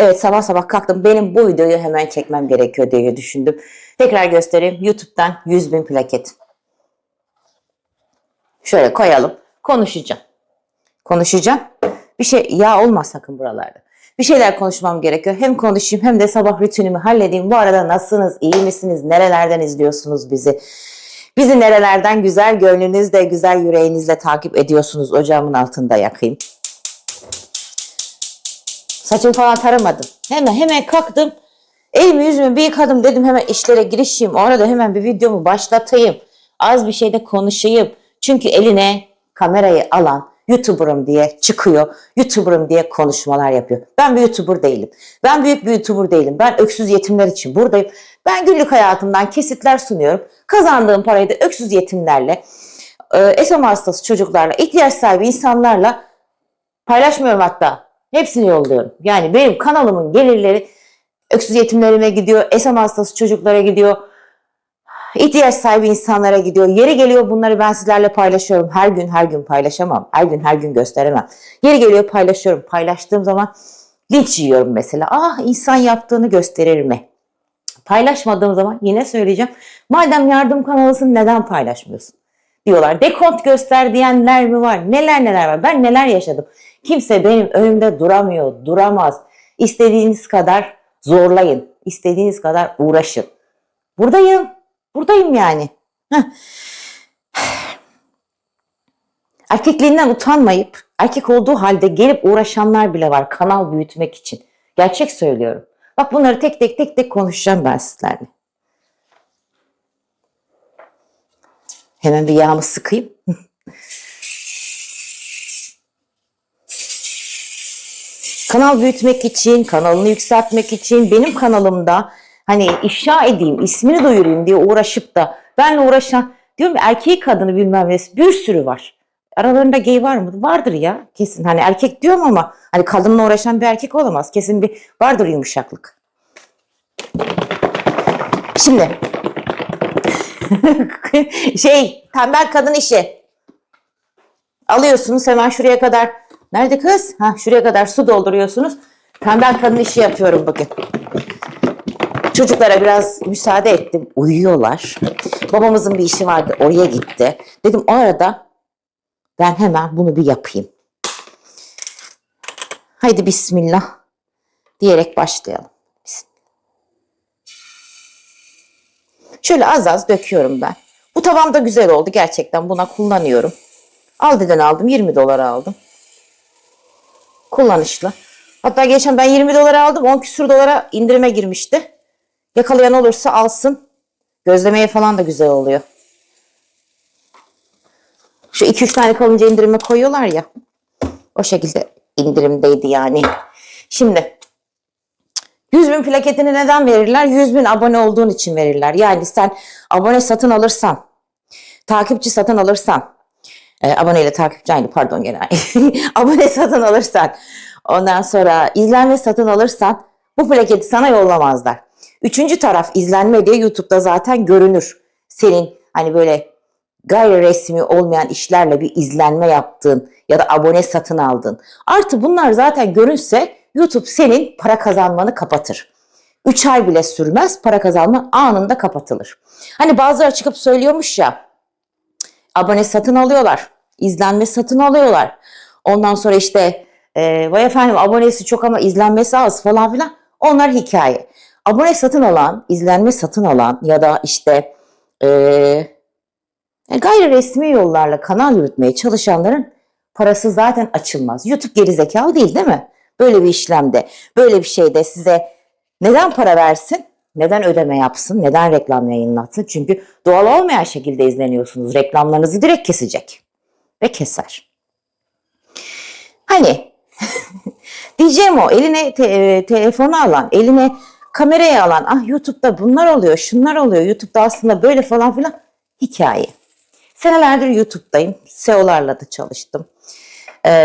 Evet, sabah sabah kalktım. Benim bu videoyu hemen çekmem gerekiyor diye düşündüm. Tekrar göstereyim. YouTube'dan 100.000 plaket. Şöyle koyalım. Konuşacağım. Konuşacağım. Bir şey yağ olmaz sakın buralarda. Bir şeyler konuşmam gerekiyor. Hem konuşayım hem de sabah rutinimi halledeyim. Bu arada nasılsınız? İyi misiniz? Nerelerden izliyorsunuz bizi? Bizi nerelerden güzel gönlünüzle, güzel yüreğinizle takip ediyorsunuz? Ocağımın altında yakayım. Saçımı falan taramadım. Hemen kalktım. Elimi yüzümü bir yıkadım, dedim hemen işlere girişeyim. O arada hemen bir videomu başlatayım. Az bir şeyde konuşayım. Çünkü eline kamerayı alan YouTuber'ım diye çıkıyor. YouTuber'ım diye konuşmalar yapıyor. Ben bir YouTuber değilim. Ben büyük bir YouTuber değilim. Ben öksüz yetimler için buradayım. Ben günlük hayatımdan kesitler sunuyorum. Kazandığım parayı da öksüz yetimlerle, SMA hastası çocuklarla, ihtiyaç sahibi insanlarla paylaşmıyorum hatta. Hepsini yolluyorum. Yani benim kanalımın gelirleri öksüz yetimlerime gidiyor, SMA hastası çocuklara gidiyor, ihtiyaç sahibi insanlara gidiyor. Yeri geliyor bunları ben sizlerle paylaşıyorum. Her gün paylaşamam. Her gün gösteremem. Yeri geliyor paylaşıyorum. Paylaştığım zaman linç yiyorum mesela. Ah, insan yaptığını gösterir mi? Paylaşmadığım zaman yine söyleyeceğim. Madem yardım kanalısın neden paylaşmıyorsun? Diyorlar. Dekont göster diyenler mi var? Neler var? Ben neler yaşadım? Kimse benim önümde duramıyor, duramaz. İstediğiniz kadar zorlayın. İstediğiniz kadar uğraşın. Buradayım yani. Heh. Erkekliğinden utanmayıp erkek olduğu halde gelip uğraşanlar bile var kanal büyütmek için. Gerçek söylüyorum. Bak bunları tek tek konuşacağım ben sizlerle. Hemen bir yağımı sıkayım. Kanal büyütmek için, kanalını yükseltmek için benim kanalımda hani ifşa edeyim, ismini duyurayım diye uğraşıp da benimle uğraşan, diyorum erkeği kadını bilmem ne, bir sürü var. Aralarında gay var mı? Vardır ya kesin. Hani erkek diyorum ama hani kadınla uğraşan bir erkek olamaz. Kesin bir vardır yumuşaklık. Şimdi tembel kadın işi. Alıyorsunuz hemen şuraya kadar. Nerede kız? Şuraya kadar su dolduruyorsunuz. Tembel kadın işi yapıyorum bugün. Çocuklara biraz müsaade ettim. Uyuyorlar. Babamızın bir işi vardı. Oraya gitti. Dedim o arada ben hemen bunu bir yapayım. Haydi bismillah diyerek başlayalım. Bismillah. Şöyle az döküyorum ben. Bu tavam da güzel oldu gerçekten. Buna kullanıyorum. Aldi'den aldım. 20 dolara aldım. Kullanışlı. Hatta geçen ben 20 dolara aldım. 10 küsur dolara indirime girmişti. Yakalayan olursa alsın. Gözlemeye falan da güzel oluyor. Şu 2-3 tane kalınca indirime koyuyorlar ya. O şekilde indirimdeydi yani. Şimdi 100.000 plaketini neden verirler? 100.000 abone olduğun için verirler. Yani sen abone satın alırsan, takipçi satın alırsan, aboneyle takipçi aynı pardon gene abone satın alırsan, ondan sonra izlenme satın alırsan bu plaketi sana yollamazlar. Üçüncü taraf izlenme diye YouTube'da zaten görünür. Senin hani böyle gayri resmi olmayan işlerle bir izlenme yaptığın ya da abone satın aldın. Artı bunlar zaten görünse YouTube senin para kazanmanı kapatır. 3 ay bile sürmez, para kazanma anında kapatılır. Hani bazıları çıkıp söylüyormuş ya, abone satın alıyorlar, izlenme satın alıyorlar. Ondan sonra işte vay efendim abonesi çok ama izlenmesi az falan filan. Onlar hikaye. Abone satın alan, izlenme satın alan ya da işte gayri resmi yollarla kanal yürütmeye çalışanların parası zaten açılmaz. YouTube gerizekalı değil mi? Böyle bir işlemde, böyle bir şeyde size neden para versin? Neden ödeme yapsın? Neden reklam yayınlatsın? Çünkü doğal olmayan şekilde izleniyorsunuz. Reklamlarınızı direkt kesecek. Ve keser. Hani diyeceğim o eline telefonu alan, eline kamerayı alan, ah YouTube'da bunlar oluyor, şunlar oluyor, YouTube'da aslında böyle falan filan hikaye. Senelerdir YouTube'dayım. SEO'larla da çalıştım.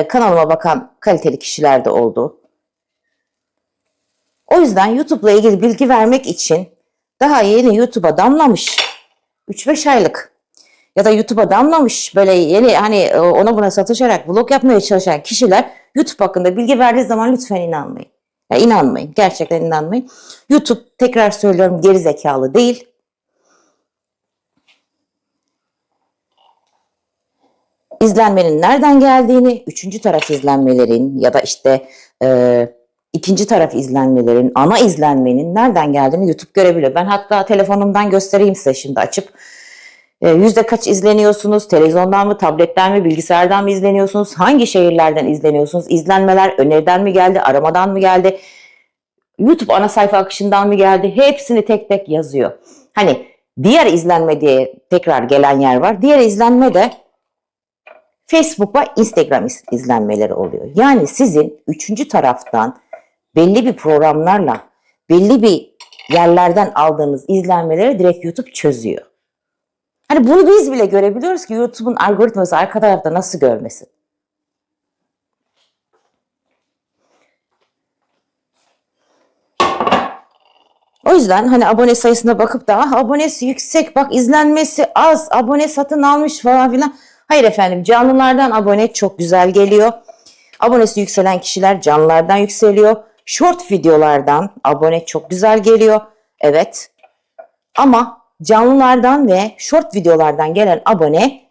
Kanalıma bakan kaliteli kişiler de oldu. O yüzden YouTube'la ilgili bilgi vermek için daha yeni YouTube'a damlamış 3-5 aylık ya da YouTube'a damlamış böyle yeni hani ona buna satışarak vlog yapmaya çalışan kişiler YouTube hakkında bilgi verdiği zaman lütfen inanmayın. Ya inanmayın. Gerçekten inanmayın. YouTube, tekrar söylüyorum, geri zekalı değil. İzlenmenin nereden geldiğini, üçüncü taraf izlenmelerin ya da işte ikinci taraf izlenmelerin, ana izlenmenin nereden geldiğini YouTube görebiliyor. Ben hatta telefonumdan göstereyim size şimdi açıp. Yüzde kaç izleniyorsunuz? Televizyondan mı, tabletten mi, bilgisayardan mı izleniyorsunuz? Hangi şehirlerden izleniyorsunuz? İzlenmeler öneriden mi geldi, aramadan mı geldi? YouTube ana sayfa akışından mı geldi? Hepsini tek tek yazıyor. Hani diğer izlenme diye tekrar gelen yer var. Diğer izlenme de Facebook ve Instagram izlenmeleri oluyor. Yani sizin üçüncü taraftan belli bir programlarla, belli bir yerlerden aldığınız izlenmeleri direkt YouTube çözüyor. Hani bunu biz bile görebiliyoruz ki YouTube'un algoritması arka tarafta nasıl görmesin? O yüzden hani abone sayısına bakıp da abonesi yüksek, bak izlenmesi az, abone satın almış falan filan. Hayır efendim, canlılardan abone çok güzel geliyor. Abonesi yükselen kişiler canlılardan yükseliyor. Short videolardan abone çok güzel geliyor. Evet. Ama canlılardan ve short videolardan gelen abone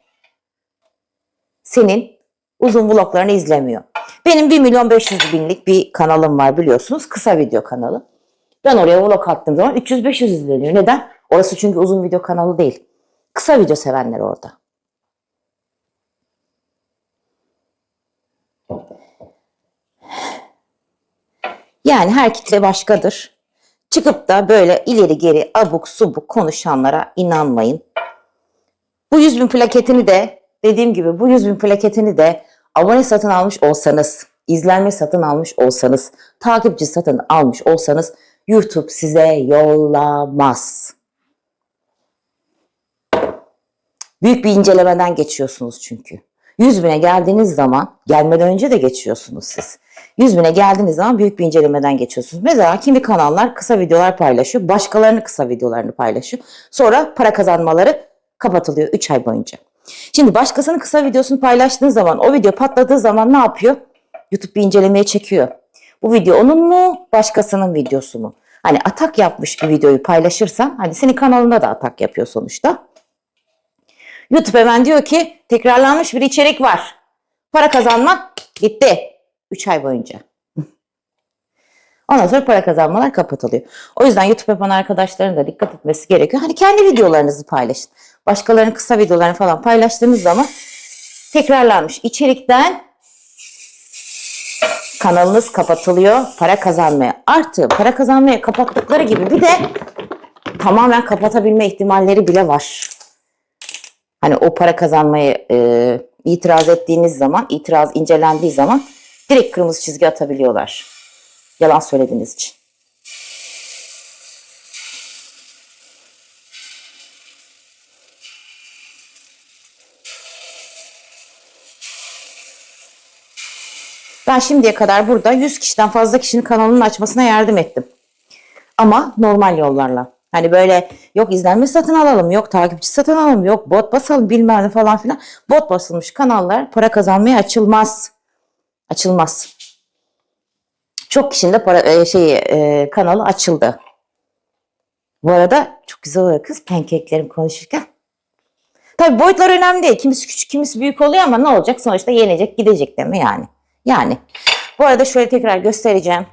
senin uzun vloglarını izlemiyor. Benim 1.500.000'lik bir kanalım var biliyorsunuz. Kısa video kanalı. Ben oraya vlog attığım zaman 300-500 izleniyor. Neden? Orası çünkü uzun video kanalı değil. Kısa video sevenler orada. Yani her kitle başkadır. Çıkıp da böyle ileri geri abuk subuk konuşanlara inanmayın. Bu 100.000 plaketini de dediğim gibi bu 100.000 plaketini de abone satın almış olsanız, izlenme satın almış olsanız, takipçi satın almış olsanız YouTube size yollamaz. Büyük bir incelemeden geçiyorsunuz çünkü. 100.000'e geldiğiniz zaman, gelmeden önce de geçiyorsunuz siz. 100.000'e geldiğiniz zaman büyük bir incelemeden geçiyorsunuz. Mesela kimi kanallar kısa videolar paylaşıyor, başkalarının kısa videolarını paylaşıyor. Sonra para kazanmaları kapatılıyor 3 ay boyunca. Şimdi başkasının kısa videosunu paylaştığınız zaman, o video patladığı zaman ne yapıyor? YouTube bir incelemeye çekiyor. Bu video onun mu, başkasının videosu mu? Hani atak yapmış bir videoyu paylaşırsan, hani senin kanalında da atak yapıyor sonuçta. YouTube hemen diyor ki tekrarlanmış bir içerik var. Para kazanma gitti. 3 ay boyunca. Ondan sonra para kazanmalar kapatılıyor. O yüzden YouTube yapan arkadaşların da dikkat etmesi gerekiyor. Hani kendi videolarınızı paylaşın. Başkalarının kısa videolarını falan paylaştığınız zaman tekrarlanmış içerikten kanalınız kapatılıyor. Para kazanmaya. Artı para kazanmaya kapattıkları gibi bir de tamamen kapatabilme ihtimalleri bile var. Hani o para kazanmayı itiraz ettiğiniz zaman, itiraz incelendiği zaman direkt kırmızı çizgi atabiliyorlar. Yalan söylediğiniz için. Ben şimdiye kadar burada 100 kişiden fazla kişinin kanalının açmasına yardım ettim. Ama normal yollarla. Hani böyle yok izlenme satın alalım, yok takipçi satın alalım, yok bot basalım bilmem ne falan filan. Bot basılmış kanallar para kazanmaya açılmaz. Açılmaz. Çok kişinin de kanalı açıldı. Bu arada çok güzel oluyor kız pankeklerim konuşurken. Tabii boyutlar önemli değil. Kimisi küçük, kimisi büyük oluyor ama ne olacak? Sonuçta yenecek, gidecek değil mi yani? Yani. Bu arada şöyle tekrar göstereceğim.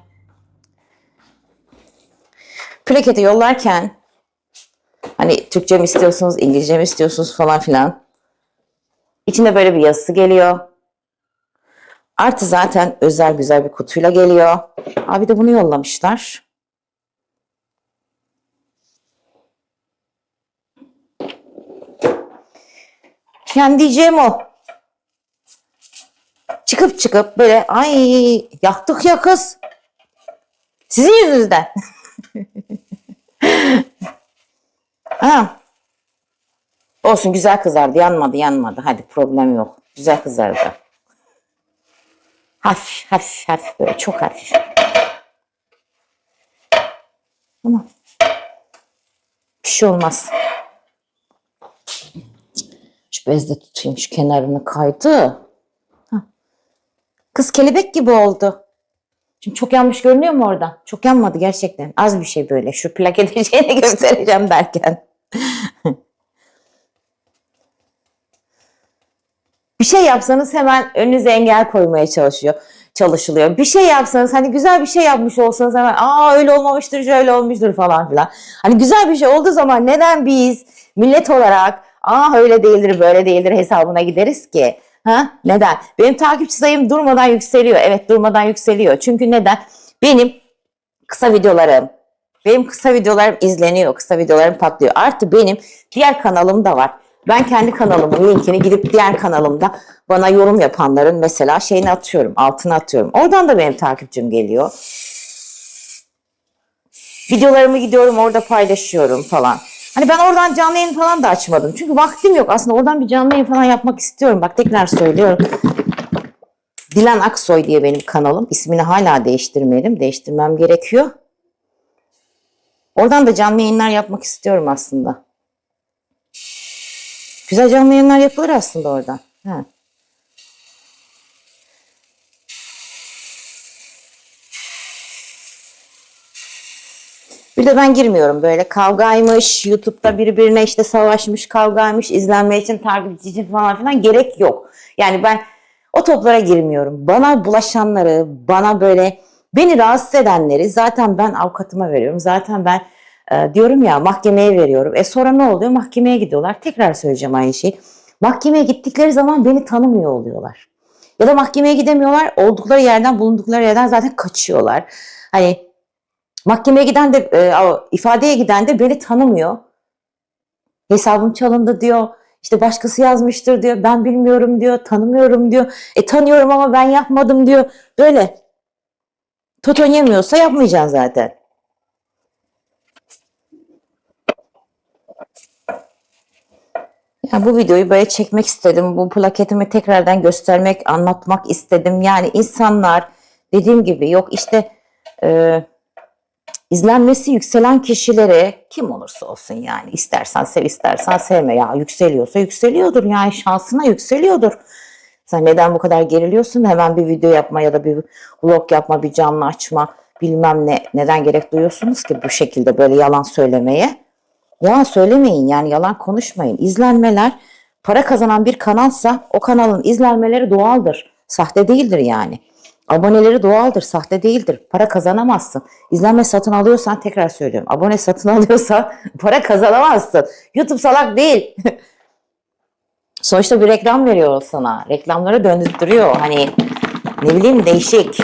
Plaketi yollarken hani Türkçe mi istiyorsunuz, İngilizce mi istiyorsunuz falan filan. İçinde böyle bir yazısı geliyor. Artı zaten özel güzel bir kutuyla geliyor. Abi de bunu yollamışlar. Yani diyeceğim o. Çıkıp böyle ay yaktık ya kız. Sizin yüzünüzden. Ha. Olsun güzel kızardı. Yanmadı. Hadi problem yok. Güzel kızardı. Hafif böyle çok hafif. Tamam. Bir şey olmaz. Şu bezle tutayım, şu kenarını kaydı. Hah. Kız kelebek gibi oldu. Şimdi çok yanmış görünüyor mu orada? Çok yanmadı gerçekten. Az bir şey böyle. Şu plaket şeyini göstereceğim derken. Bir şey yapsanız hemen önünüze engel koymaya çalışılıyor. Bir şey yapsanız hani güzel bir şey yapmış olsanız hemen öyle olmamıştır, şöyle olmuştur falan filan. Hani güzel bir şey olduğu zaman neden biz millet olarak öyle değildir, böyle değildir hesabına gideriz ki? Ha? Neden? Benim takipçi sayım durmadan yükseliyor. Evet, durmadan yükseliyor. Çünkü neden? Benim kısa videolarım, benim kısa videolarım izleniyor, kısa videolarım patlıyor. Artı benim diğer kanalım da var. Ben kendi kanalımın linkini gidip diğer kanalımda bana yorum yapanların mesela şeyini atıyorum, altına atıyorum. Oradan da benim takipçim geliyor. Videolarımı gidiyorum orada paylaşıyorum falan. Hani ben oradan canlı yayın falan da açmadım. Çünkü vaktim yok. Aslında oradan bir canlı yayın falan yapmak istiyorum. Bak tekrar söylüyorum. Dilan Aksoy diye benim kanalım. İsmini hala değiştirmedim. Değiştirmem gerekiyor. Oradan da canlı yayınlar yapmak istiyorum aslında. Güzel canlı yayınlar yapılır aslında oradan. Ha. Bir de ben girmiyorum böyle kavgaymış, YouTube'da birbirine işte savaşmış, kavgaymış, izlenme için, takipçi için falan filan gerek yok. Yani ben o toplara girmiyorum. Bana bulaşanları, bana böyle beni rahatsız edenleri zaten ben avukatıma veriyorum. Zaten ben diyorum ya mahkemeye veriyorum. Sonra ne oluyor? Mahkemeye gidiyorlar. Tekrar söyleyeceğim aynı şeyi. Mahkemeye gittikleri zaman beni tanımıyor oluyorlar. Ya da mahkemeye gidemiyorlar. Oldukları yerden, bulundukları yerden zaten kaçıyorlar. Hani mahkemeye giden de, ifadeye giden de beni tanımıyor. Hesabım çalındı diyor. İşte başkası yazmıştır diyor. Ben bilmiyorum diyor. Tanımıyorum diyor. Tanıyorum ama ben yapmadım diyor. Böyle. Toton yemiyorsa yapmayacaksın zaten. Ya bu videoyu böyle çekmek istedim. Bu plaketimi tekrardan göstermek, anlatmak istedim. Yani insanlar dediğim gibi yok işte İzlenmesi yükselen kişilere kim olursa olsun yani istersen sev istersen sevme ya yükseliyorsa yükseliyordur yani şansına yükseliyordur. Sen neden bu kadar geriliyorsun? Hemen bir video yapma ya da bir vlog yapma, bir canlı açma bilmem ne. Neden gerek duyuyorsunuz ki bu şekilde böyle yalan söylemeye? Yalan söylemeyin yani yalan konuşmayın. İzlenmeler para kazanan bir kanalsa o kanalın izlenmeleri doğaldır. Sahte değildir yani. Aboneleri doğaldır, sahte değildir. Para kazanamazsın. İzlenme satın alıyorsan tekrar söylüyorum. Abone satın alıyorsan para kazanamazsın. YouTube salak değil. Sonuçta bir reklam veriyor sana. Reklamları döndürtüyor. Hani ne bileyim değişik.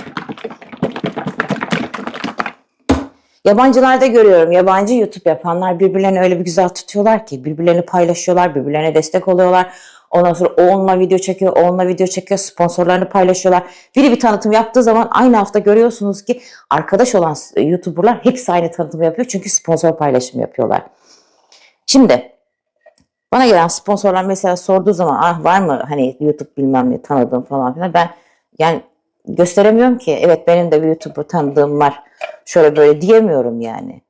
Yabancılarda görüyorum. Yabancı YouTube yapanlar birbirlerini öyle bir güzel tutuyorlar ki. Birbirlerini paylaşıyorlar, birbirlerine destek oluyorlar. Ondan sonra o onunla video çekiyor, o onunla video çekiyor, sponsorlarını paylaşıyorlar. Biri bir tanıtım yaptığı zaman aynı hafta görüyorsunuz ki arkadaş olan YouTuber'lar hepsi aynı tanıtımı yapıyor. Çünkü sponsor paylaşımı yapıyorlar. Şimdi bana gelen sponsorlar mesela sorduğu zaman var mı hani YouTube bilmem ne tanıdığım falan filan. Ben yani gösteremiyorum ki. Evet benim de bir YouTuber tanıdığım var. Şöyle böyle diyemiyorum yani.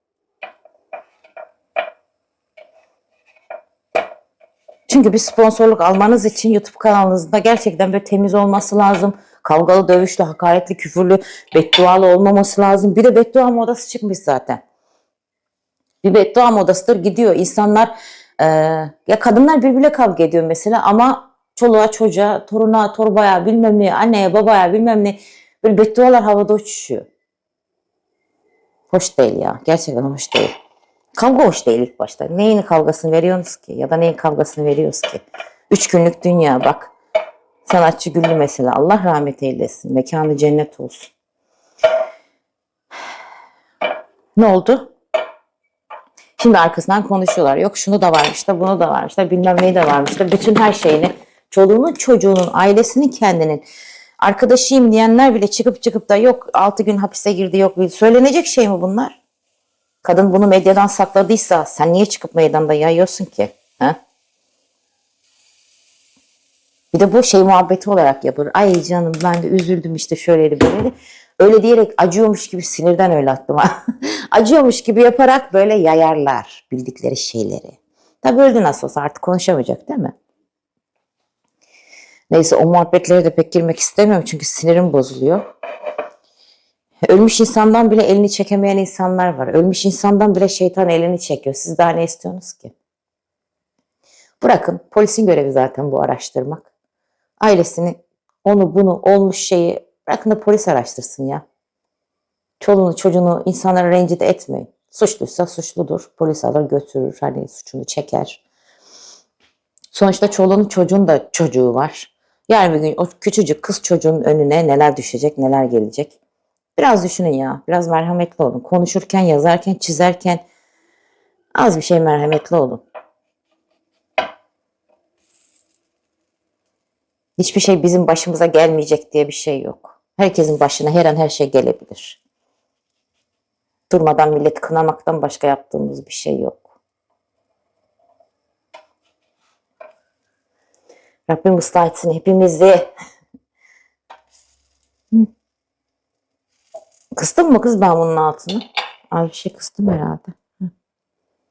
Çünkü bir sponsorluk almanız için YouTube kanalınızda gerçekten böyle temiz olması lazım. Kavgalı, dövüşlü, hakaretli, küfürlü, beddualı olmaması lazım. Bir de beddua modası çıkmış zaten. Bir beddua modasıdır gidiyor. İnsanlar ya kadınlar birbirine kavga ediyor mesela ama çoluğa çocuğa, toruna, torbaya bilmem ne, anneye babaya bilmem ne böyle beddualar havada uçuşuyor. Hoş değil ya. Gerçekten hoş değil. Kavga hoş değil ilk başta. Neyin kavgasını veriyorsunuz ki? Ya da neyin kavgasını veriyoruz ki? 3 günlük dünya bak. Sanatçı Güllü mesela. Allah rahmet eylesin. Mekanı cennet olsun. Ne oldu? Şimdi arkasından konuşuyorlar. Yok şunu da varmış da bunu da varmış da bilmem neyi de varmış da bütün her şeyini çoluğunun çocuğunun ailesinin kendinin arkadaşıyım diyenler bile çıkıp da yok 6 gün hapise girdi yok. Söylenecek şey mi bunlar? Kadın bunu medyadan sakladıysa sen niye çıkıp meydanda yayıyorsun ki? Ha? Bir de bu şey muhabbeti olarak yapılır. Ay canım ben de üzüldüm işte şöyleydi böyleydi. Öyle diyerek acıyormuş gibi sinirden öyle aklıma. Acıyormuş gibi yaparak böyle yayarlar bildikleri şeyleri. Tabii öldü nasıl olsa artık konuşamayacak değil mi? Neyse o muhabbetlere de pek girmek istemiyorum çünkü sinirim bozuluyor. Ölmüş insandan bile elini çekemeyen insanlar var. Ölmüş insandan bile şeytan elini çekiyor. Siz daha ne istiyorsunuz ki? Bırakın, polisin görevi zaten bu araştırmak. Ailesini, onu bunu olmuş şeyi bırakın da polis araştırsın ya. Çoluğunu çocuğunu insanlara rencide etmeyin. Suçluysa suçludur. Polis alır götürür. Hani suçunu çeker. Sonuçta çoluğun çocuğun da çocuğu var. Yarın bir gün o küçücük kız çocuğun önüne neler düşecek, neler gelecek. Biraz düşünün ya. Biraz merhametli olun. Konuşurken, yazarken, çizerken az bir şey merhametli olun. Hiçbir şey bizim başımıza gelmeyecek diye bir şey yok. Herkesin başına her an her şey gelebilir. Durmadan milleti kınamaktan başka yaptığımız bir şey yok. Rabbim ıslah etsin hepimizi. Kıstım mı kız ben bunun altını? Az bir şey kıstım herhalde.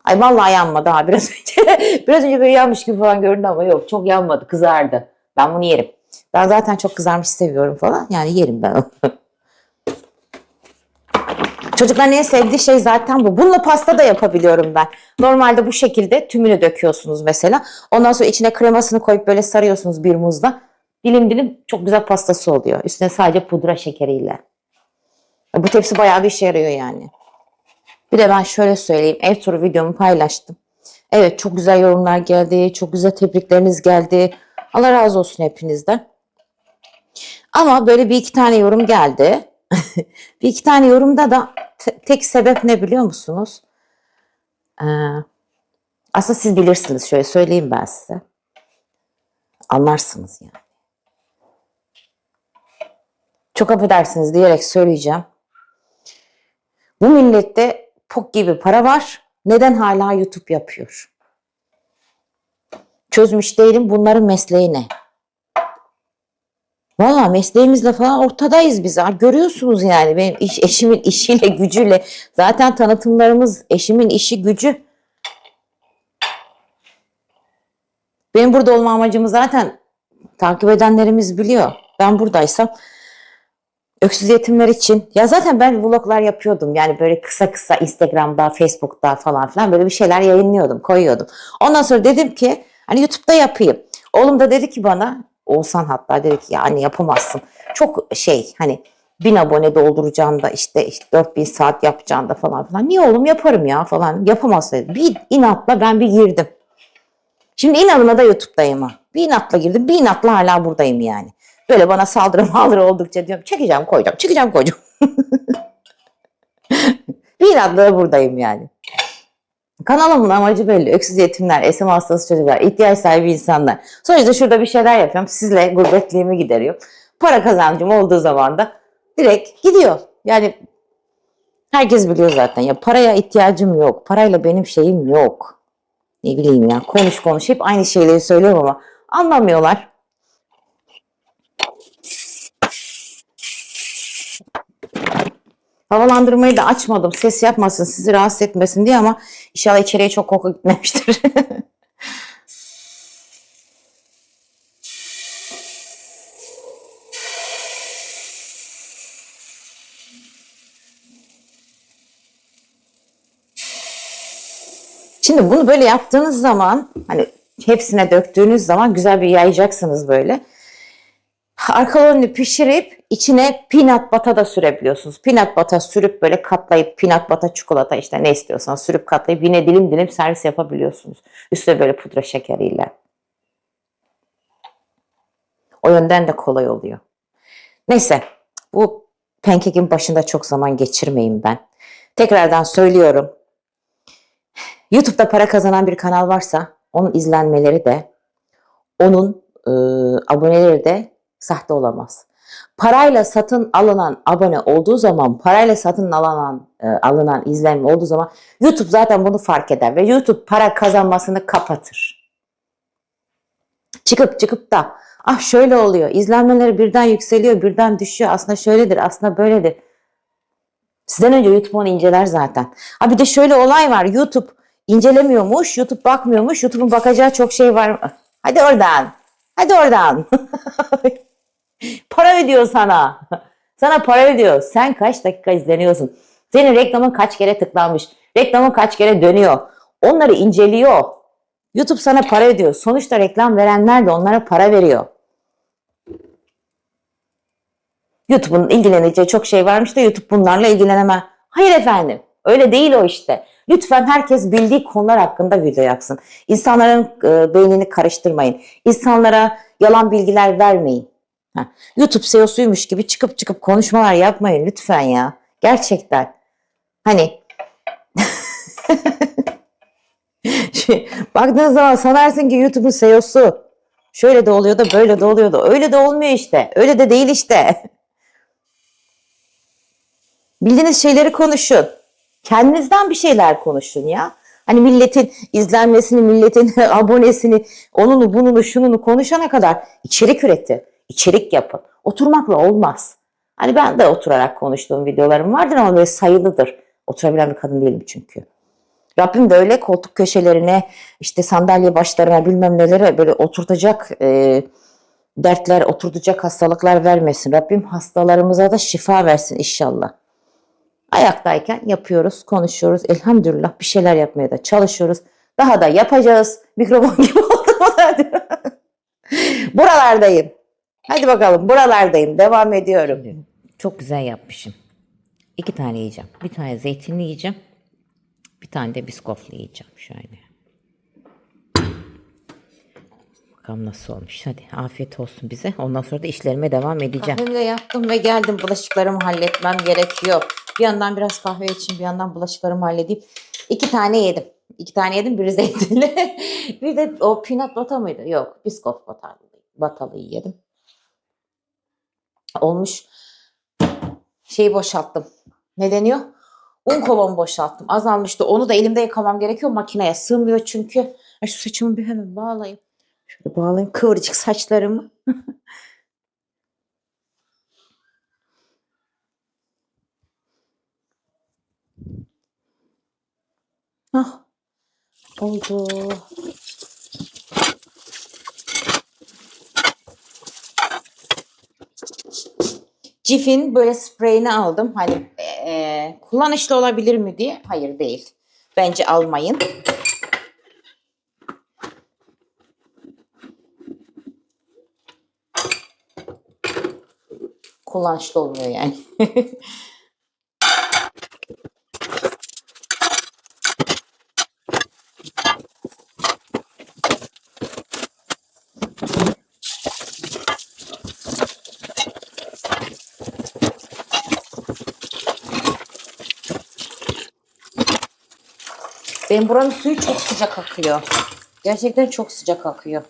Ay vallahi yanmadı ha biraz önce. Biraz önce böyle yanmış gibi falan göründü ama yok çok yanmadı, kızardı. Ben bunu yerim. Ben zaten çok kızarmış seviyorum falan. Yani yerim ben onu. Çocukların en sevdiği şey zaten bu. Bununla pasta da yapabiliyorum ben. Normalde bu şekilde tümünü döküyorsunuz mesela. Ondan sonra içine kremasını koyup böyle sarıyorsunuz bir muzla. Dilim dilim çok güzel pastası oluyor. Üstüne sadece pudra şekeriyle. Bu tepsi bayağı bir işe yarıyor yani. Bir de ben şöyle söyleyeyim. Ev turu videomu paylaştım. Evet çok güzel yorumlar geldi. Çok güzel tebrikleriniz geldi. Allah razı olsun hepinizden. Ama böyle bir iki tane yorum geldi. Bir iki tane yorumda da tek sebep ne biliyor musunuz? Aslında siz bilirsiniz. Şöyle söyleyeyim ben size. Anlarsınız yani. Çok affedersiniz diyerek söyleyeceğim. Bu millette pok gibi para var. Neden hala YouTube yapıyor? Çözmüş değilim bunların mesleği ne? Valla mesleğimizle falan ortadayız biz. Görüyorsunuz yani benim eşimin işiyle gücüyle. Zaten tanıtımlarımız eşimin işi gücü. Benim burada olma amacımı zaten takip edenlerimiz biliyor. Ben buradaysam öksüz yetimler için. Ya zaten ben vloglar yapıyordum. Yani böyle kısa kısa Instagram'da, Facebook'ta falan filan böyle bir şeyler yayınlıyordum, koyuyordum. Ondan sonra dedim ki hani YouTube'da yapayım. Oğlum da dedi ki bana, Oğuzhan hatta dedi ki ya anne yapamazsın. Çok şey hani 1000 abone dolduracağım da işte 4000 saat yapacağım da falan filan. Niye oğlum yaparım ya falan. Yapamazsın dedi. Bir inatla ben bir girdim. Şimdi inadına da YouTube'dayım ha. Bir inatla girdim. Bir inatla hala buradayım yani. Böyle bana saldırı oldukça diyorum çekeceğim koyacağım. Çıkacağım koyacağım. Bir inatla da buradayım yani. Kanalımın amacı belli. Öksüz yetimler, SM hastası çocuklar, ihtiyaç sahibi insanlar. Sonuçta şurada bir şeyler yapıyorum. Sizle gurbetliğimi gideriyorum. Para kazancım olduğu zaman da direkt gidiyor. Yani herkes biliyor zaten. Ya paraya ihtiyacım yok. Parayla benim şeyim yok. Ne bileyim ya. Konuş hep aynı şeyleri söylüyorum ama anlamıyorlar. Havalandırmayı da açmadım. Ses yapmasın, sizi rahatsız etmesin diye ama inşallah içeriye çok koku gitmemiştir. Şimdi bunu böyle yaptığınız zaman hani hepsine döktüğünüz zaman güzel bir yayacaksınız böyle. Arkalarını pişirip içine peanut butter da sürebiliyorsunuz. Peanut butter sürüp böyle katlayıp peanut butter çikolata işte ne istiyorsanız sürüp katlayıp yine dilim dilim servis yapabiliyorsunuz. Üstüne böyle pudra şekeriyle. O yönden de kolay oluyor. Neyse bu pancake'in başında çok zaman geçirmeyin ben. Tekrardan söylüyorum. YouTube'da para kazanan bir kanal varsa onun izlenmeleri de onun aboneleri de sahte olamaz. Parayla satın alınan abone olduğu zaman, parayla satın alınan izlenme olduğu zaman YouTube zaten bunu fark eder ve YouTube para kazanmasını kapatır. Çıkıp da ah şöyle oluyor, izlenmeleri birden yükseliyor, birden düşüyor, aslında şöyledir, aslında böyledir. Sizden önce YouTube onu inceler zaten. Ha bir de şöyle olay var, YouTube incelemiyormuş, YouTube bakmıyormuş, YouTube'un bakacağı çok şey var. Hadi oradan, hadi oradan. Para ödüyor sana. Sana para ödüyor. Sen kaç dakika izleniyorsun? Senin reklamın kaç kere tıklanmış? Reklamın kaç kere dönüyor? Onları inceliyor. YouTube sana para ödüyor. Sonuçta reklam verenler de onlara para veriyor. YouTube'un ilgileneceği çok şey varmış da YouTube bunlarla ilgilenemez. Hayır efendim. Öyle değil o işte. Lütfen herkes bildiği konular hakkında video yapsın. İnsanların beynini karıştırmayın. İnsanlara yalan bilgiler vermeyin. YouTube SEO'suymuş gibi çıkıp konuşmalar yapmayın lütfen ya. Gerçekten. Hani baktığınız zaman sanarsın ki YouTube'un SEO'su. Şöyle de oluyor da böyle de oluyor da. Öyle de olmuyor işte. Öyle de değil işte. Bildiğiniz şeyleri konuşun. Kendinizden bir şeyler konuşun ya. Hani milletin izlenmesini, milletin abonesini, onunu bununu şununu konuşana kadar içerik üretin. İçerik yapın. Oturmakla olmaz. Hani ben de oturarak konuştuğum videolarım vardır ama böyle sayılıdır. Oturabilen bir kadın değilim çünkü. Rabbim de öyle koltuk köşelerine, işte sandalye başlarına bilmem nelere böyle oturtacak dertler, oturtacak hastalıklar vermesin. Rabbim hastalarımıza da şifa versin inşallah. Ayaktayken yapıyoruz, konuşuyoruz. Elhamdülillah bir şeyler yapmaya da çalışıyoruz. Daha da yapacağız. Mikrofon gibi oldum. Buralardayım. Hadi bakalım buralardayım. Devam ediyorum. Çok güzel yapmışım. 2 tane yiyeceğim. Bir tane zeytinli yiyeceğim. Bir tane de biskoflu yiyeceğim şöyle. Bakalım nasıl olmuş. Hadi afiyet olsun bize. Ondan sonra da işlerime devam edeceğim. Kahvemi de yaptım ve geldim. Bulaşıklarımı halletmem gerekiyor. Bir yandan biraz kahve için, bir yandan bulaşıklarımı halledeyim. 2 tane yedim. 2 tane yedim. Biri zeytinli. Bir de o peanut butter mıydı? Yok. Biskof batalıyı yedim. Olmuş. Şeyi boşalttım. Ne deniyor? Un kovamı boşalttım. Azalmıştı. Onu da elimde yıkamam gerekiyor. Makineye sığmıyor çünkü. Ay şu saçımı bir hemen bağlayayım. Şöyle bağlayayım kıvırcık saçlarımı. Hah. Oldu. Cif'in böyle spreyini aldım. Hani kullanışlı olabilir mi diye. Hayır değil. Bence almayın. Kullanışlı olmuyor yani. Benim buranın suyu çok sıcak akıyor. Gerçekten çok sıcak akıyor.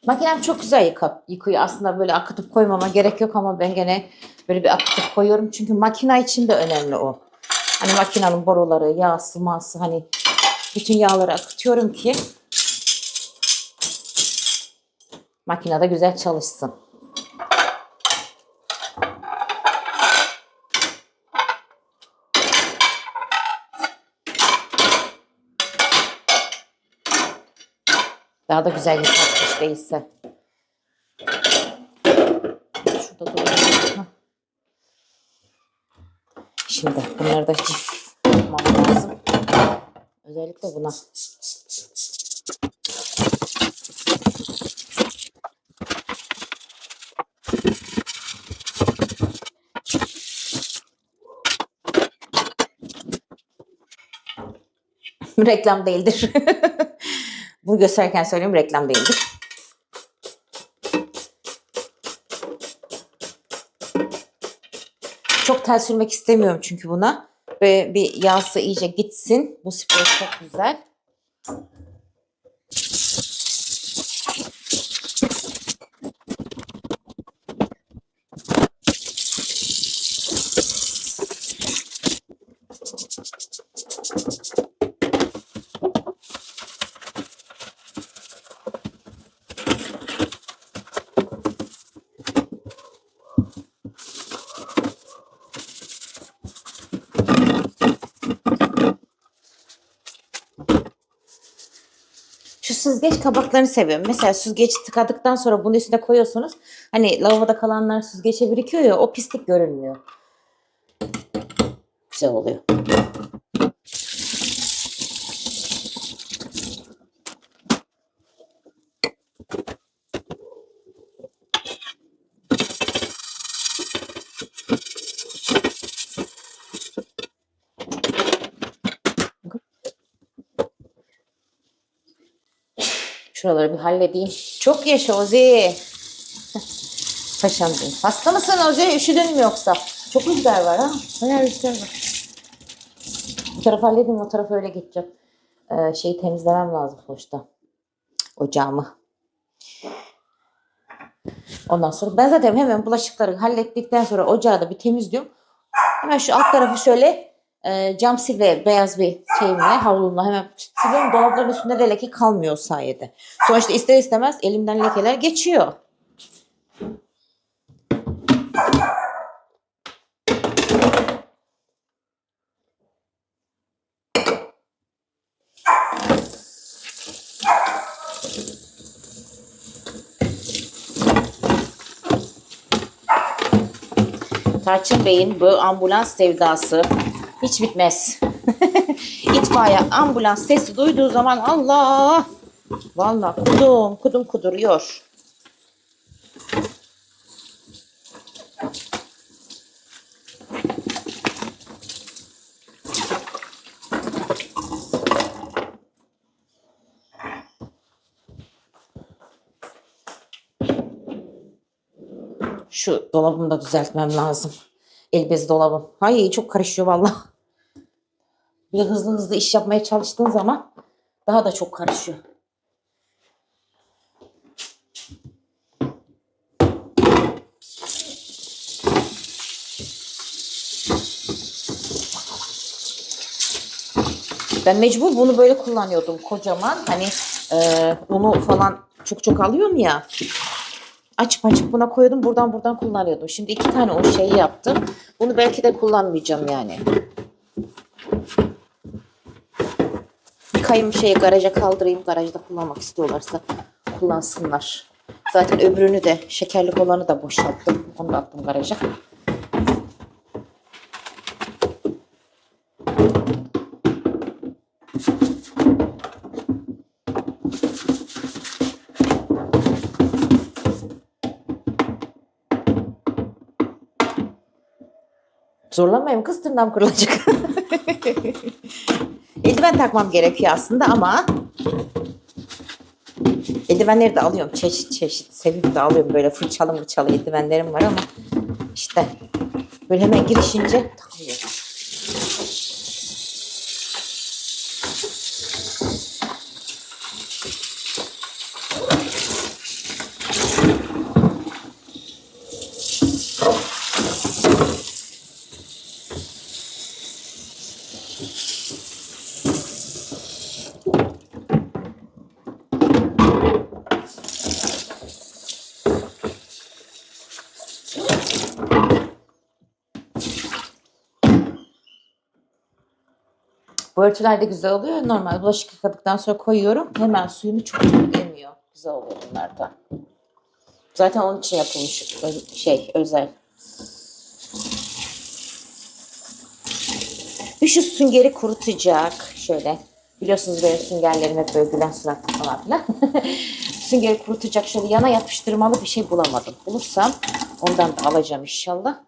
Makinem çok güzel yıkıyor. Aslında böyle akıtıp koymama gerek yok ama ben gene böyle bir akıtıp koyuyorum. Çünkü makine için de önemli o. Hani makinenin boruları, yağsı, mağsı hani bütün yağları akıtıyorum ki makinede güzel çalışsın. Daha da güzel yıkatmış değilse. Şurada duruyor. Şimdi bunları da cif yapmam lazım. Özellikle buna. Reklam değildir. Bunu gösterirken söyleyeyim reklam değildir. Çok tel sürmek istemiyorum çünkü buna. Böyle bir yağsı iyice gitsin. Bu sprey çok güzel. süzgeç kabaklarını seviyorum. Mesela süzgeç tıkadıktan sonra bunun üstüne koyuyorsunuz. Hani lavaboda kalanlar süzgeçe birikiyor ya, o pislik görünmüyor. Güzel oluyor. Şuraları bir halledeyim. Çok yaşa Ozi. Paşam benim. Hasta mısın Ozi? Üşüdün mü yoksa? Çok rüzgar var ha. Bayağı rüzgar var. Bu tarafı halledeyim, o tarafa öyle geçeceğim. Şeyi temizlemem lazım sonuçta. Ocağımı. Ondan sonra ben zaten hemen bulaşıkları hallettikten sonra ocağı da bir temizliyorum. Hemen şu alt tarafı şöyle cam silve beyaz bir şeyimle, havlumla hemen siliyorum. Dolapların üstünde de leke kalmıyor o sayede. Sonuçta ister istemez elimden lekeler geçiyor. Tarçın Bey'in bu ambulans sevdası hiç bitmez. İtfaiye ambulans sesi duyduğu zaman Allah! Vallahi kudum kuduruyor. Şu dolabımı da düzeltmem lazım. El bezi dolabım. Ay çok karışıyor vallahi. Bir de hızlı iş yapmaya çalıştığın zaman daha da çok karışıyor. Ben mecbur bunu böyle kullanıyordum kocaman. Hani unu falan çok alıyorum ya. Açıp buna koyuyordum. Buradan kullanıyordum. Şimdi 2 tane o şeyi yaptım. Bunu belki de kullanmayacağım yani. Yıkayayım garaja kaldırayım. Garajda kullanmak istiyorlarsa kullansınlar. Zaten öbürünü de şekerlik olanı da boşalttım. Onu da attım garaja. Zorlamayayım kız, tırnağım kırılacak. Eldiven takmam gerekiyor aslında ama eldivenleri de alıyorum. Çeşit sevip de alıyorum. Böyle fırçalı eldivenlerim var ama işte böyle hemen girişince takıyorum. Bu örtüler de güzel oluyor. Normal bulaşık yıkadıktan sonra koyuyorum. Hemen suyunu çok emiyor. Güzel oluyor bunlar da. Zaten onun için yapılmış özel. Bir şu süngeri kurutacak. Şöyle. Biliyorsunuz benim süngerlerim hep böyle gülen suratlı falan filan. Süngeri kurutacak şöyle yana yapıştırmalı bir şey bulamadım. Bulursam ondan da alacağım inşallah.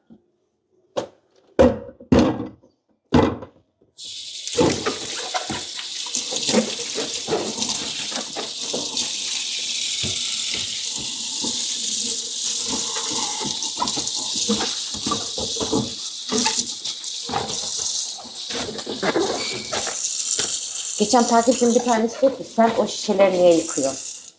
Geçen takipçim bir tanesi dedi ki sen o şişeleri niye yıkıyorsun?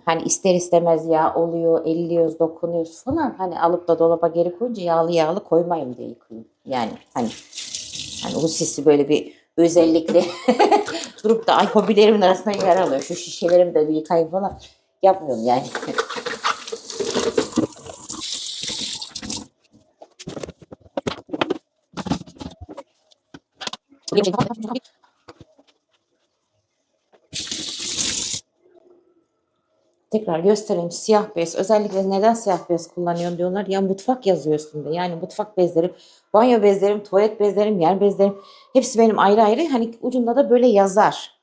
Hani ister istemez yağ oluyor, elliyoruz, dokunuyoruz falan. Hani alıp da dolaba geri koyunca yağlı koymayayım diye yıkıyorum. Yani hani o sisi böyle bir özellikle durup da ay hobilerimin arasında yer alıyor. Şu şişelerimi de bir yıkayayım falan yapmıyorum yani. Tekrar göstereyim. Siyah bez. Özellikle neden siyah bez kullanıyorum diyorlar. Ya mutfak yazıyor üstünde. Yani mutfak bezlerim, banyo bezlerim, tuvalet bezlerim, yer bezlerim. Hepsi benim ayrı ayrı. Hani ucunda da böyle yazar.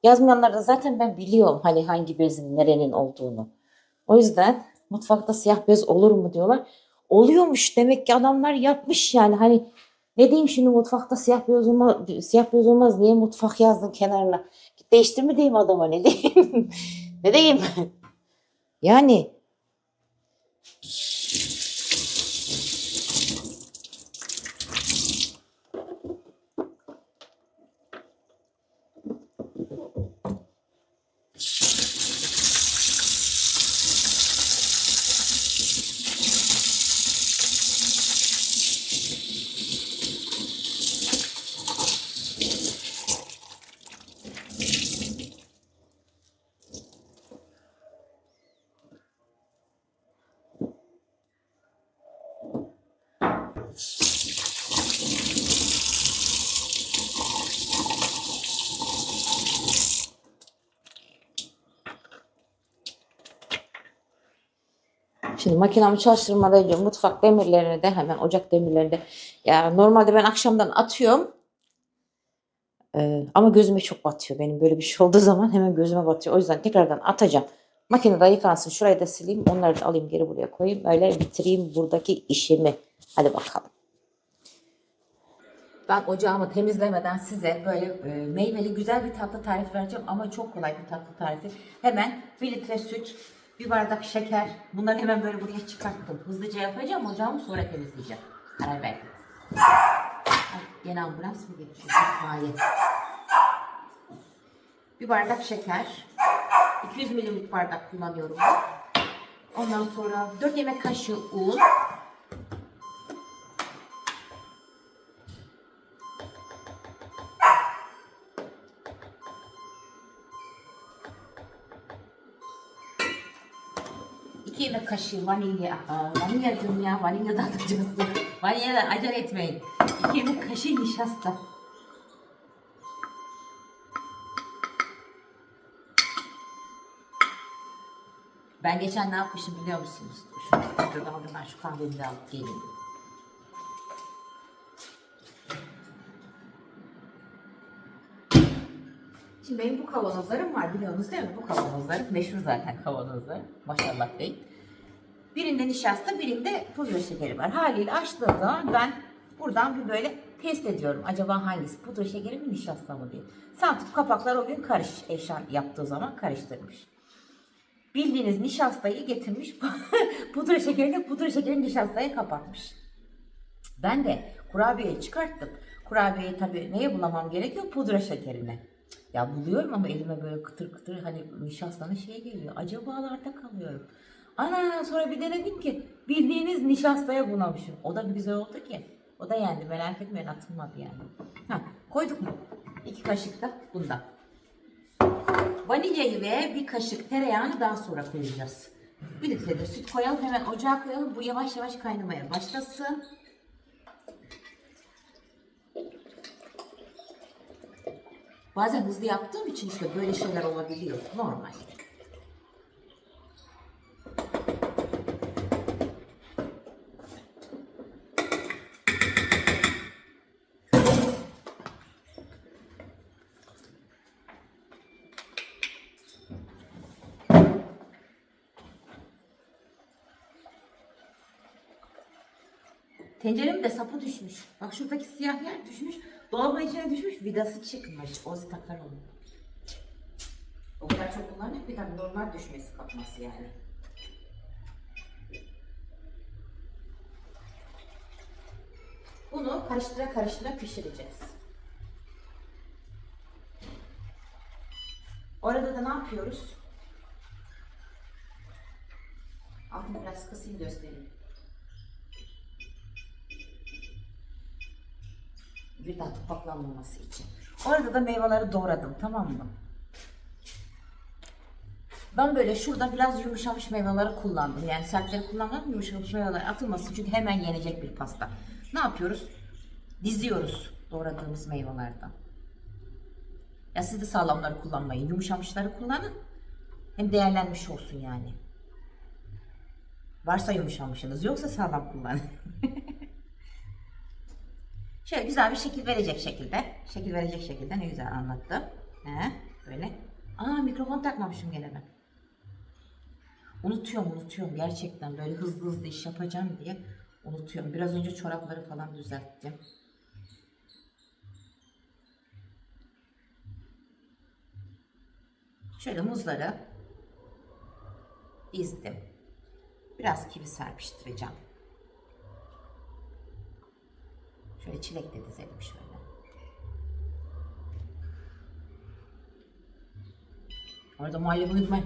Yazmayanlar da zaten ben biliyorum hani hangi bezin nerenin olduğunu. O yüzden mutfakta siyah bez olur mu diyorlar. Oluyormuş demek ki adamlar yapmış yani hani ne diyeyim şimdi mutfakta siyah bez olmaz niye mutfak yazdın kenarına? Git değiştir mi diyeyim adama ne diyeyim? Ne diyeyim? Yani şimdi makinamı çalıştırmadan önce mutfak demirlerini de hemen ocak demirlerini de ya normalde ben akşamdan atıyorum. Ama gözüme çok batıyor. Benim böyle bir şey olduğu zaman hemen gözüme batıyor. O yüzden tekrardan atacağım. Makinede yıkansın. Şurayı da sileyim. Onları da alayım geri buraya koyayım. Öyle bitireyim buradaki işimi. Hadi bakalım. Ben ocağımı temizlemeden size böyle meyveli güzel bir tatlı tarifi vereceğim. Ama çok kolay bir tatlı tarifi. Hemen 1 litre süt, bir bardak şeker. Bunları hemen böyle buraya çıkarttım. Hızlıca yapacağım. Ocağımı sonra temizleyeceğim. Karar verdim. Ay, yine ambulans mı geçiyor? Hayır. Bir bardak şeker. 200 milimlik bardak kullanıyorum ben. Ondan sonra 4 yemek kaşığı un. İki yemek kaşığı vanilya. Vanilya diyorum ya. Vanilya da atacağız. Vanilya da acele etmeyin. 2 yemek kaşığı nişasta. Ben geçen ne yapmışım biliyor musunuz? Şuradan ben şu kahvemi de alıp geleyim. Şimdi benim bu kavanozlarım var biliyorsunuz değil mi? Bu kavanozlarım meşhur zaten kavanozlar. Maşallah değil. Birinde nişasta, birinde pudra şekeri var. Haliyle açtığım zaman ben buradan bir böyle test ediyorum. Acaba hangisi pudra şekeri mi nişasta mı diye. Santık kapaklar o gün Eyşan yaptığı zaman karıştırmış. Bildiğiniz nişastayı getirmiş, pudra şekerini nişastaya kapatmış. Ben de kurabiyeyi çıkarttım. Kurabiyeyi tabii neye bulamam gerekiyor? Pudra şekerine. Ya buluyorum ama elime böyle kıtır kıtır hani nişastanın şeyi geliyor. Acabalarda kalıyorum. Ana sonra bir denedim ki bildiğiniz nişastaya bulamışım. O da bir güzel oldu ki. O da yendi merak etmeyin atılmadı yani. Ha, koyduk mu? 2 kaşık da bundan. Vanilyayı ve bir kaşık tereyağını daha sonra koyacağız. 1 litre de süt koyalım. Hemen ocağa koyalım. Bu yavaş yavaş kaynamaya başlasın. Bazen hızlı yaptığım için işte böyle şeyler olabiliyor. Normal. Tenceremin de sapı düşmüş. Bak şuradaki siyah yer düşmüş. Dolabın içine düşmüş. Vidası çıkmış. Ozi takar onu. O kadar çok kullanıyor ki tabii normal düşmesi kapması yani. Bunu karıştıra karıştıra pişireceğiz. Orada da ne yapıyoruz? Altını biraz kısayım göstereyim. Bir daha topaklanmaması için. Orada da meyveleri doğradım tamam mı? Ben böyle şurada biraz yumuşamış meyveleri kullandım. Yani sertleri kullanmadım, yumuşamış meyveler atılmasın çünkü hemen yenecek bir pasta. Ne yapıyoruz? Diziyoruz doğradığımız meyvelerden. Ya siz de sağlamları kullanmayın, yumuşamışları kullanın. Hem değerlenmiş olsun yani. Varsa yumuşamışsınız, yoksa sağlam kullanın. Şöyle güzel bir şekil verecek şekilde. Şekil verecek şekilde ne güzel anlattım. Böyle. Mikrofon takmamışım gene ben. Unutuyorum gerçekten, böyle hızlı hızlı iş yapacağım diye unutuyorum. Biraz önce çorapları falan düzelttim. Şöyle muzları dizdim. Biraz kivi serpiştireceğim. Şöyle çilek de dizelim şöyle. Orada muhallebi unutmayın.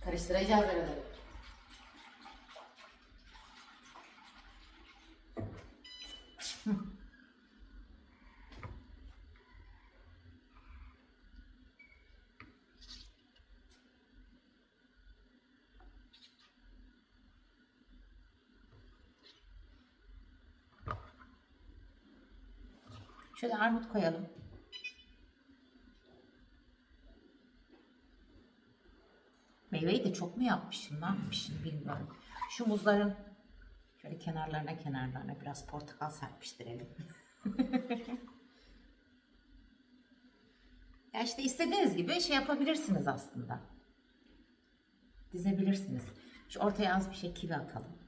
Karıştıracağız arada. Şöyle armut koyalım. Meyveyi de çok mu yapmışım, ne yapmışım bilmiyorum. Şu muzların şöyle kenarlarına biraz portakal serpiştirelim. Ya işte istediğiniz gibi şey yapabilirsiniz aslında. Dizebilirsiniz. Şu ortaya az bir şey kivi atalım.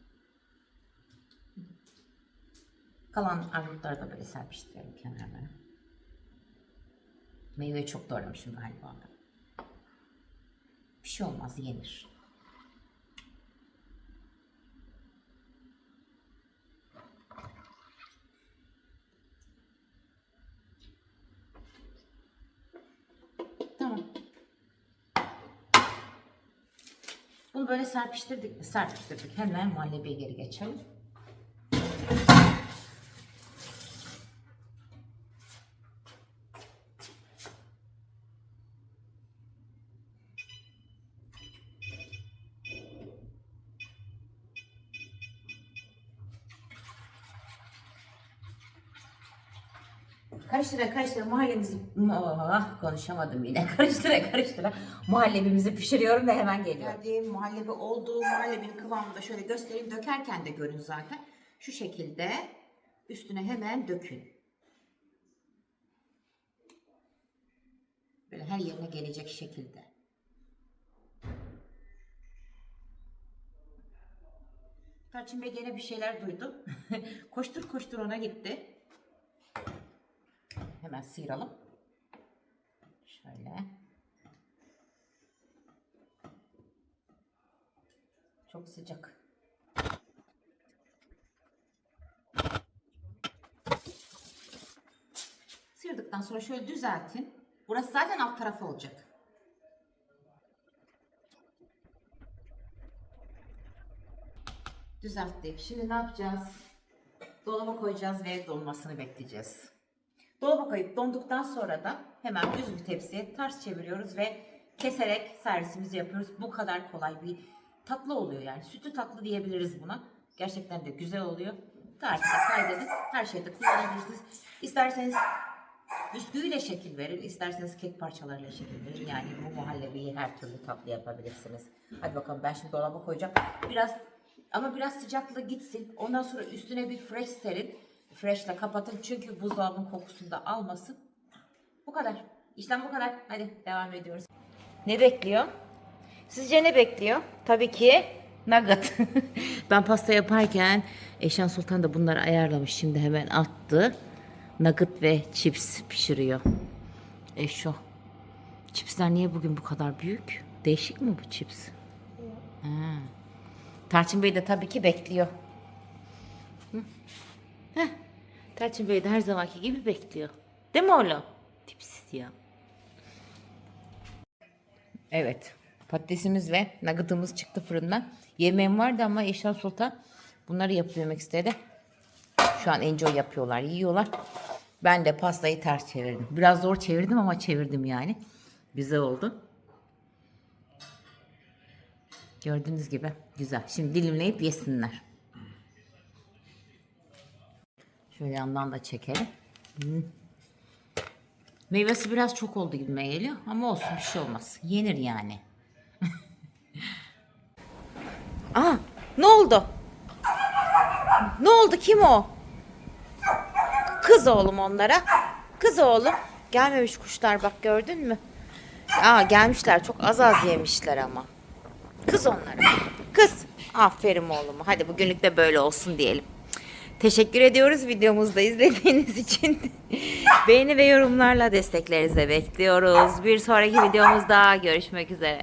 Kalan armutları da böyle serpiştirelim kenarlarına. Meyveyi çok doğramışım galiba. Bir şey olmaz, yenir. Tamam. Bunu böyle serpiştirdik mi? Serpiştirdik. Hemen muhallebiye geri geçelim. Karıştıra muhallebimizi konuşamadım yine. Karıştıra muhallebimizi pişiriyorum ve hemen geliyorum. Geldiğim muhallebi oldu. Muhallebinin kıvamını da şöyle göstereyim. Dökerken de görün zaten. Şu şekilde üstüne hemen dökün. Böyle her yerine gelecek şekilde. Tarçın Bey gene bir şeyler duydu. Koştur ona gitti. Hemen sıyıralım. Şöyle. Çok sıcak. Sıyırdıktan sonra şöyle düzeltin. Burası zaten alt tarafı olacak. Düzelttik. Şimdi ne yapacağız? Dolaba koyacağız ve donmasını bekleyeceğiz. Dolaba koyup donduktan sonra da hemen düz bir tepsiye ters çeviriyoruz ve keserek servisimizi yapıyoruz. Bu kadar kolay bir tatlı oluyor yani. Sütlü tatlı diyebiliriz buna. Gerçekten de güzel oluyor. Tarifi kaydedin. Her şeyde kullanabilirsiniz. İsterseniz bisküviyle şekil verin. İsterseniz kek parçalarıyla şekil verin. Yani bu muhallebiyi her türlü tatlı yapabilirsiniz. Hadi bakalım, ben şimdi dolaba koyacağım. Biraz sıcaklığı gitsin. Ondan sonra üstüne bir fresh serin. Fresh'le kapatın çünkü buzdolabının kokusunu da almasın. Bu kadar. İşlem bu kadar. Hadi devam ediyoruz. Ne bekliyor? Sizce ne bekliyor? Tabii ki nugget. Ben pasta yaparken Eşan Sultan da bunları ayarlamış. Şimdi hemen attı. Nugget ve chips pişiriyor. Eşo. Chipsler niye bugün bu kadar büyük? Değişik mi bu chips? Tarçın Bey de tabii ki bekliyor. Tarçın Bey de her zamanki gibi bekliyor. Değil mi oğlum? Tipsiz ya. Evet. Patatesimiz ve nuggetımız çıktı fırından. Yemeğim vardı ama Eşan Sultan bunları yapmak istedi. Şu an enjoy yapıyorlar, yiyorlar. Ben de pastayı ters çevirdim. Biraz zor çevirdim ama çevirdim yani. Güzel oldu. Gördüğünüz gibi güzel. Şimdi dilimleyip yesinler. Şöyle yandan da çekelim. Meyvesi biraz çok oldu gibime geliyor ama olsun, bir şey olmaz. Yenir yani. Aa, ne oldu? Ne oldu? Kim o? Kız oğlum onlara. Kız oğlum. Gelmemiş kuşlar, bak gördün mü? Aa, gelmişler, çok az az yemişler ama. Kız onlara. Kız. Aferin oğluma. Hadi bugünlük de böyle olsun diyelim. Teşekkür ediyoruz videomuzda izlediğiniz için. Beğeni ve yorumlarla desteklerinizi bekliyoruz. Bir sonraki videomuzda görüşmek üzere.